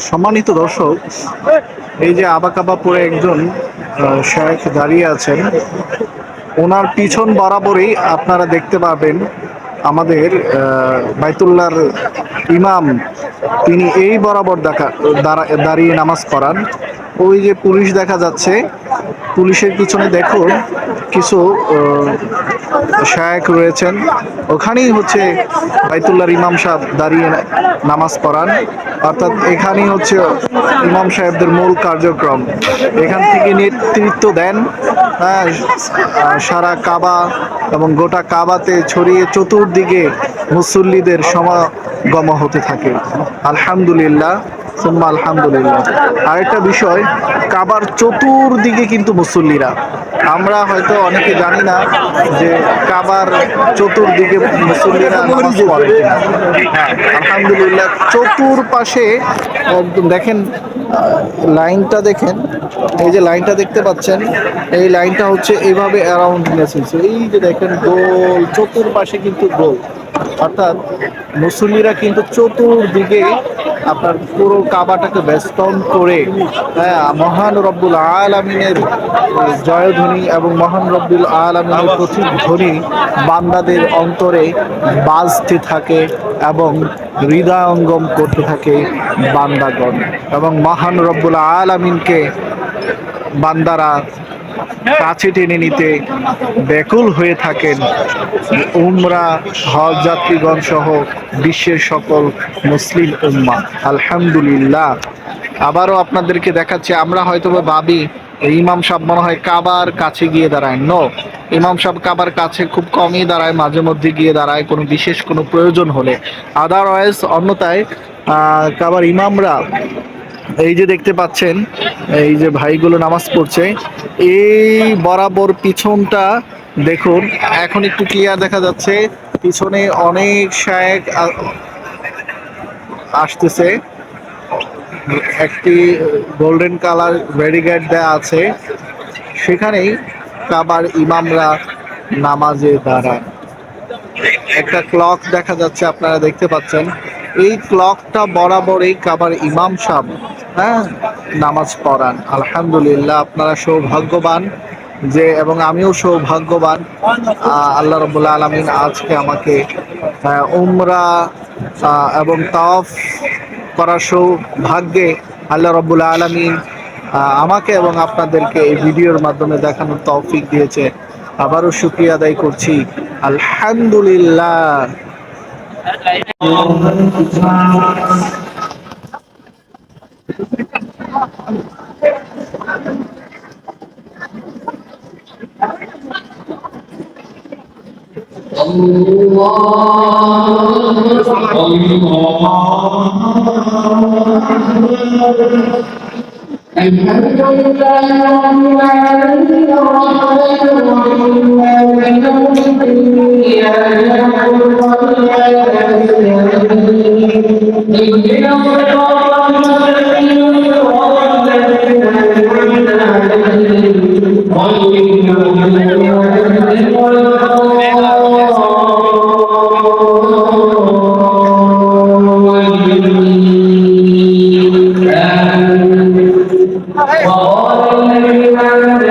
সম্মানিত দর্শক, এই যে আবাকাবা পরে একজন শেখ দাঁড়িয়ে আছেন, ওনার পিছন বরাবরই আপনারা দেখতে পাবেন আমাদের বাইতুল্লাহর ইমাম। তিনি এই বরাবর দাঁড়িয়ে নামাজ পড়ান। ওই যে পুলিশ দেখা যাচ্ছে, পুলিশের পিছনে দেখুন কিছু শায়েখ রয়েছেন, ওখানেই হচ্ছে বাইতুল্লাহর ইমাম সাহেব দাঁড়িয়ে নামাজ পড়ান। অর্থাৎ এখানেই হচ্ছে ইমাম সাহেবদের মূল কার্যক্রম, এখান থেকে নেতৃত্ব দেন। হ্যাঁ, সারা কাবা এবং গোটা কাবাতে ছড়িয়ে চতুর্দিকে মুসল্লিদের সমাগম হতে থাকে। আলহামদুলিল্লাহ সুম্মা আলহামদুলিল্লাহ। আরেকটা বিষয়, কাবার চতুর্দিকে কিন্তু মুসল্লিরা। আমরা হয়তো অনেকে জানি না যে কাবার চতুর্দিকে মুসল্লিরা নামাজ পড়ে কিনা। হ্যাঁ, আলহামদুলিল্লাহ চতুর্পাশে একদম দেখেন, লাইনটা দেখেন, এই যে লাইনটা দেখতে পাচ্ছেন, এই লাইনটা হচ্ছে এইভাবে অ্যারাউন্ড নেসেছে। এই যে দেখেন গোল, চতুর্পাশে কিন্তু গোল। অর্থাৎ মুসল্লিরা কিন্তু চতুর্দিকে আপনার পুরো কাবাটাকে বেষ্টন করে, হ্যাঁ, মহান রব্বুল আলামিনের জয়ধ্বনি এবং মহান রব্বুল আলামিনের প্রতিধ্বনি বান্দাদের অন্তরে বাজতে থাকে এবং হৃদয়ঙ্গম করতে থাকে বান্দাগণ। এবং মহান রব্বুল আলামিনকে বান্দারা কাছে টেনে নিতে ব্যাকুল হয়ে থাকেন। উমরা হজ যাত্রীগণ সহ বিশ্বের সকল মুসলিম উম্মাহ। আলহামদুলিল্লাহ। আবারও আপনাদেরকে দেখাচ্ছি, আমরা হয়তো ভাবি ইমাম সাহেব মনে হয় কাবার কাছে গিয়ে দাঁড়ায়। নো, ইমাম সাহেব কাবার কাছে খুব কমই দাঁড়ায়, মাঝে মধ্যে গিয়ে দাঁড়ায় কোনো বিশেষ কোনো প্রয়োজন হলে। আদারওয়াইজ অন্যথায় কাবার ইমামরা, এই যে দেখতে পাচ্ছেন এই যে ভাইগুলো নামাজ পড়ছে, এই বরাবর পিছনটা দেখুন, এখন একটু ক্লিয়ার দেখা যাচ্ছে। পিছনে অনেক শায়েখ আসতেছে, একটি গোল্ডেন কালার ব্যারিকেড দেয়া আছে, সেখানেই কাবার ইমামরা নামাজে দাঁড়ায়। একটা ক্লক দেখা যাচ্ছে, আপনারা দেখতে পাচ্ছেন। এই ক্লকটা বরাবরই কাবার ইমাম সাহেব, হ্যাঁ, নামাজ পড়ান। আলহামদুলিল্লাহ, আপনারা সৌভাগ্যবান যে, এবং আমিও সৌভাগ্যবান, আল্লাহ রাব্বুল আলামিন আজকে আমাকে উমরা এবং তাওয়াফ করার সৌভাগ্যে আল্লাহ রাব্বুল আলামিন আমাকে এবং আপনাদেরকে এই ভিডিওর মাধ্যমে দেখানোর তৌফিক দিয়েছে। আবারও শুকরিয়া আদায় করছি, আলহামদুলিল্লাহ। الحمد لله رب العالمين الرحمن الرحيم مالك يوم الدين إياك نعبد وإياك نستعين اهدنا الصراط المستقيم صراط الذين أنعمت عليهم غير المغضوب عليهم وقال الذين آمنوا